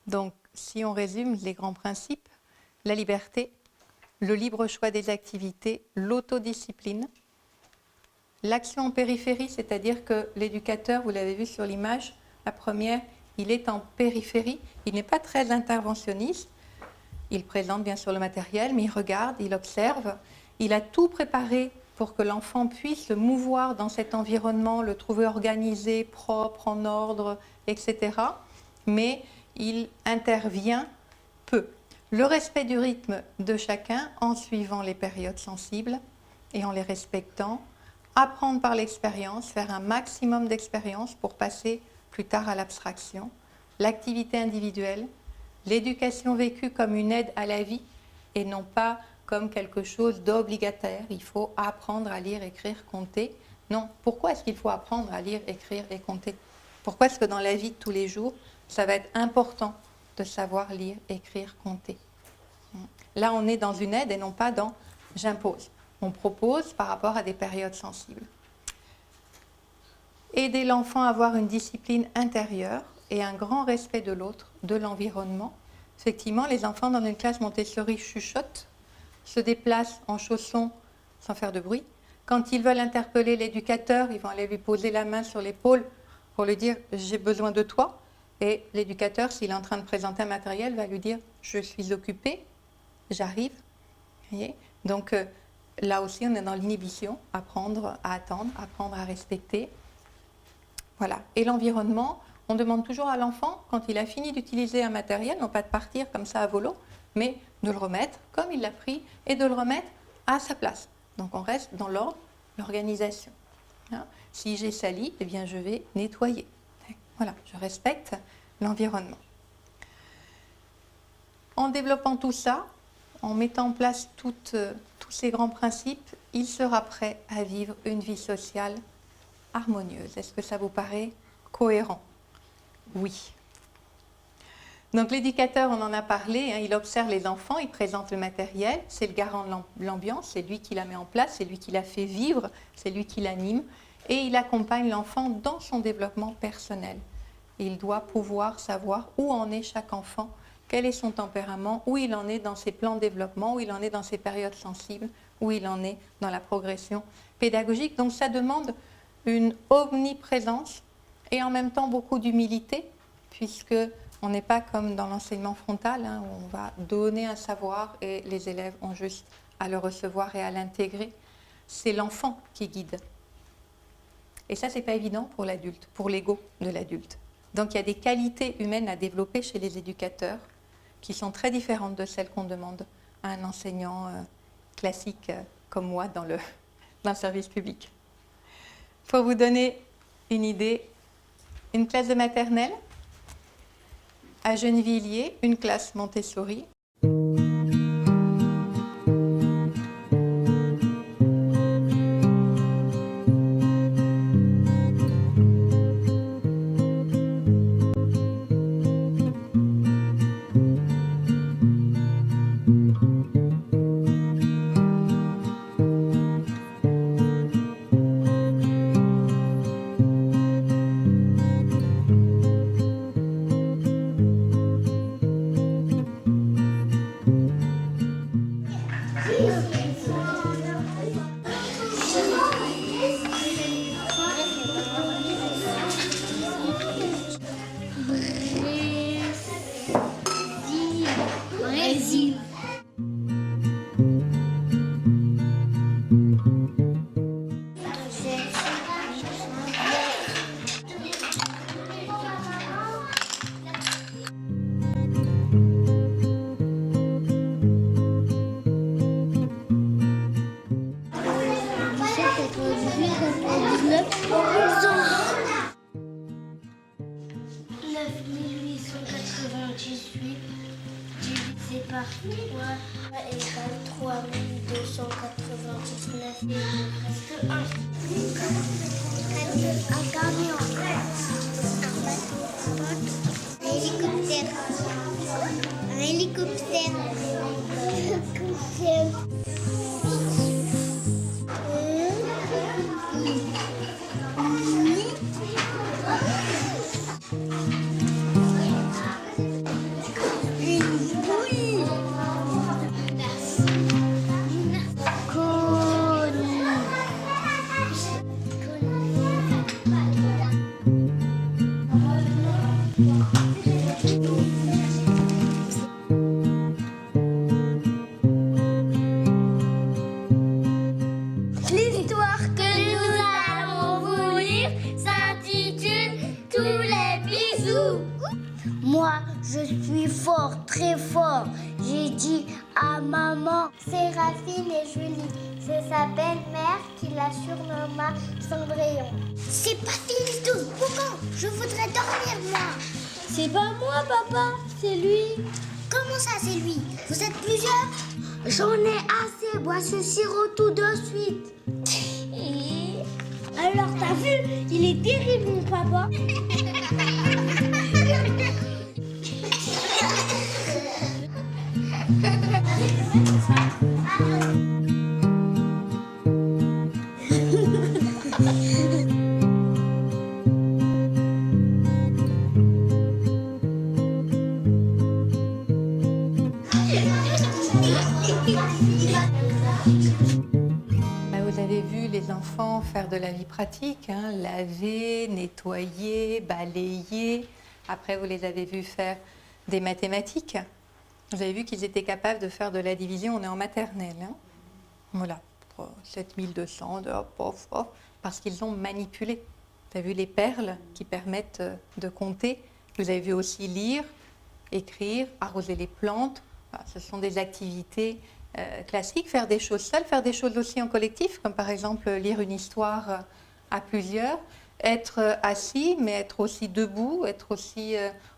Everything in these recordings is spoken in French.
Donc, si on résume les grands principes, la liberté, le libre choix des activités, l'autodiscipline, l'action en périphérie, c'est-à-dire que l'éducateur, vous l'avez vu sur l'image, la première, il est en périphérie, il n'est pas très interventionniste, il présente bien sûr le matériel, mais il regarde, il observe, il a tout préparé pour que l'enfant puisse se mouvoir dans cet environnement, le trouver organisé, propre, en ordre, etc. Mais il intervient peu. Le respect du rythme de chacun en suivant les périodes sensibles et en les respectant, apprendre par l'expérience, faire un maximum d'expérience pour passer plus tard à l'abstraction, l'activité individuelle, l'éducation vécue comme une aide à la vie et non pas comme quelque chose d'obligataire. Il faut apprendre à lire, écrire, compter. Non, pourquoi est-ce qu'il faut apprendre à lire, écrire et compter? Pourquoi est-ce que dans la vie de tous les jours, ça va être important de savoir lire, écrire, compter? Là, on est dans une aide et non pas dans « j'impose ». On propose par rapport à des périodes sensibles. Aider l'enfant à avoir une discipline intérieure et un grand respect de l'autre, de l'environnement. Effectivement, les enfants dans une classe Montessori chuchotent, se déplacent en chaussons sans faire de bruit. Quand ils veulent interpeller l'éducateur, ils vont aller lui poser la main sur l'épaule pour lui dire « j'ai besoin de toi ». Et l'éducateur, s'il est en train de présenter un matériel, va lui dire « je suis occupé, j'arrive ». Donc là aussi, on est dans l'inhibition, apprendre à attendre, apprendre à respecter. Voilà. Et l'environnement, on demande toujours à l'enfant, quand il a fini d'utiliser un matériel, non pas de partir comme ça à volo, mais de le remettre comme il l'a pris et de le remettre à sa place. Donc on reste dans l'ordre, l'organisation. Si j'ai sali, eh bien je vais nettoyer. Voilà, je respecte l'environnement. En développant tout ça, en mettant en place tous ces grands principes, il sera prêt à vivre une vie sociale harmonieuse. Est-ce que ça vous paraît cohérent? Oui. Donc l'éducateur, on en a parlé, il observe les enfants, il présente le matériel, c'est le garant de l'ambiance, c'est lui qui la met en place, c'est lui qui la fait vivre, c'est lui qui l'anime, et il accompagne l'enfant dans son développement personnel. Il doit pouvoir savoir où en est chaque enfant, quel est son tempérament, où il en est dans ses plans de développement, où il en est dans ses périodes sensibles, où il en est dans la progression pédagogique. Donc ça demande une omniprésence et en même temps beaucoup d'humilité, puisque on n'est pas comme dans l'enseignement frontal, où on va donner un savoir et les élèves ont juste à le recevoir et à l'intégrer. C'est l'enfant qui guide. Et ça, ce n'est pas évident pour l'adulte, pour l'ego de l'adulte. Donc il y a des qualités humaines à développer chez les éducateurs qui sont très différentes de celles qu'on demande à un enseignant classique comme moi dans le service public. Pour vous donner une idée, une classe de maternelle, à Gennevilliers, une classe Montessori. Brésil. Divisé par 3 égale 3299 et il ne reste que 1. Un camion, un bateau, un hélicoptère, un hélicoptère, Séraphine et Julie. C'est sa belle-mère qui la surnomma Cendrillon. C'est pas fini tout. Pourquoi? Je voudrais dormir, moi. C'est pas moi, papa. C'est lui. Comment ça, c'est lui? Vous êtes plusieurs? J'en ai assez. Bois ce sirop tout de suite. Alors, t'as vu? Il est terrible, mon papa. Vous avez vu les enfants faire de la vie pratique, hein, laver, nettoyer, balayer. Après, vous les avez vus faire des mathématiques. Vous avez vu qu'ils étaient capables de faire de la division. On est en maternelle. Hein. Voilà, 7200, hop, hop, hop, parce qu'ils ont manipulé. Vous avez vu les perles qui permettent de compter. Vous avez vu aussi lire, écrire, arroser les plantes. Voilà, ce sont des activités classiques. Faire des choses seules, faire des choses aussi en collectif, comme par exemple lire une histoire à plusieurs. Être assis, mais être aussi debout, être aussi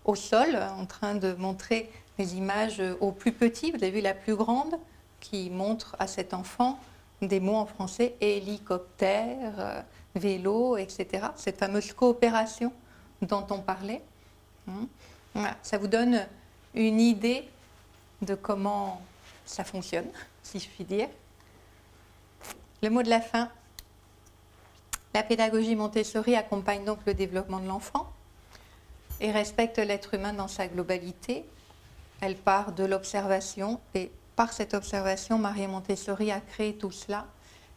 au sol, en train de montrer les images aux plus petits. Vous avez vu la plus grande qui montre à cet enfant des mots en français, hélicoptère, vélo, etc. Cette fameuse coopération dont on parlait. Voilà, ça vous donne une idée de comment ça fonctionne, si je puis dire. Le mot de la fin. La pédagogie Montessori accompagne donc le développement de l'enfant et respecte l'être humain dans sa globalité. Elle part de l'observation et par cette observation, Maria Montessori a créé tout cela.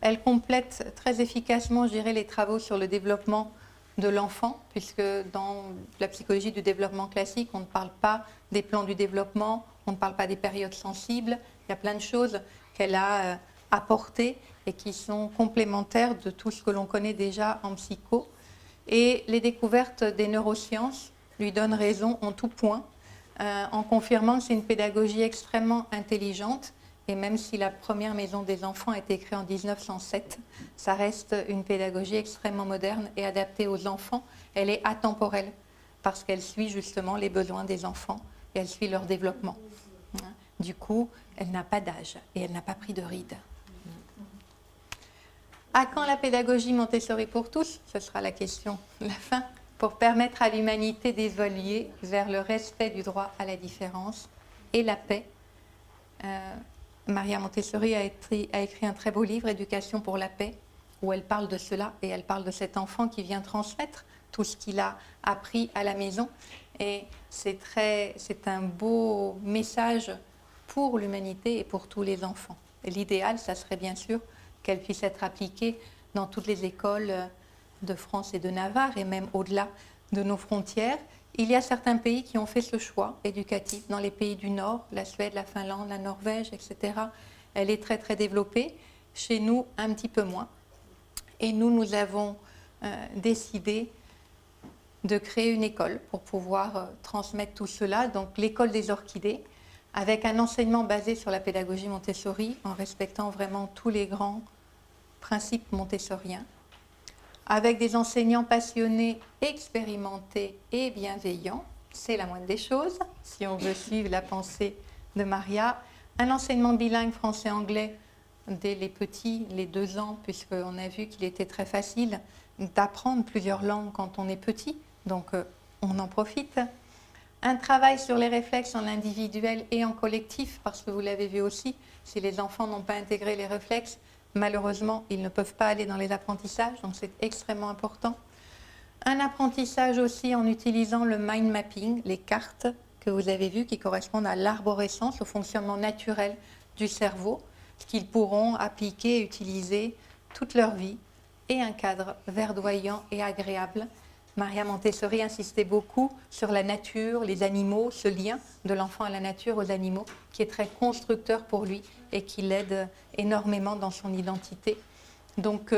Elle complète très efficacement, je dirais, les travaux sur le développement de l'enfant, puisque dans la psychologie du développement classique, on ne parle pas des plans du développement, on ne parle pas des périodes sensibles. Il y a plein de choses qu'elle a apportées et qui sont complémentaires de tout ce que l'on connaît déjà en psycho. Et les découvertes des neurosciences lui donnent raison en tout point, en confirmant que c'est une pédagogie extrêmement intelligente. Et même si la première maison des enfants a été créée en 1907, ça reste une pédagogie extrêmement moderne et adaptée aux enfants. Elle est atemporelle parce qu'elle suit justement les besoins des enfants et elle suit leur développement. Du coup, elle n'a pas d'âge et elle n'a pas pris de rides. À quand la pédagogie Montessori pour tous? Ce sera la question de la fin. Pour permettre à l'humanité d'évoluer vers le respect du droit à la différence et la paix. Maria Montessori a écrit un très beau livre, Éducation pour la paix, où elle parle de cela et elle parle de cet enfant qui vient transmettre tout ce qu'il a appris à la maison. Et c'est un beau message pour l'humanité et pour tous les enfants. Et l'idéal, ça serait bien sûr qu'elle puisse être appliquée dans toutes les écoles de France et de Navarre et même au-delà de nos frontières. Il y a certains pays qui ont fait ce choix éducatif. Dans les pays du Nord, la Suède, la Finlande, la Norvège, etc. Elle est très très développée. Chez nous, un petit peu moins. Et nous avons décidé de créer une école pour pouvoir transmettre tout cela. Donc l'école des orchidées, avec un enseignement basé sur la pédagogie Montessori, en respectant vraiment tous les grands principes montessoriens, avec des enseignants passionnés, expérimentés et bienveillants. C'est la moindre des choses, si on veut suivre la pensée de Maria. Un enseignement bilingue français-anglais dès les petits, les 2 ans, puisqu'on a vu qu'il était très facile d'apprendre plusieurs langues quand on est petit, donc on en profite. Un travail sur les réflexes en individuel et en collectif, parce que vous l'avez vu aussi, si les enfants n'ont pas intégré les réflexes, malheureusement, ils ne peuvent pas aller dans les apprentissages, donc c'est extrêmement important. Un apprentissage aussi en utilisant le mind mapping, les cartes que vous avez vues qui correspondent à l'arborescence, au fonctionnement naturel du cerveau, qu'ils pourront appliquer et utiliser toute leur vie, et un cadre verdoyant et agréable. Maria Montessori insistait beaucoup sur la nature, les animaux, ce lien de l'enfant à la nature, aux animaux, qui est très constructeur pour lui et qui l'aide énormément dans son identité. Donc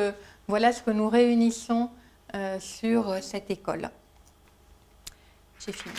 voilà ce que nous réunissons sur cette école. J'ai fini.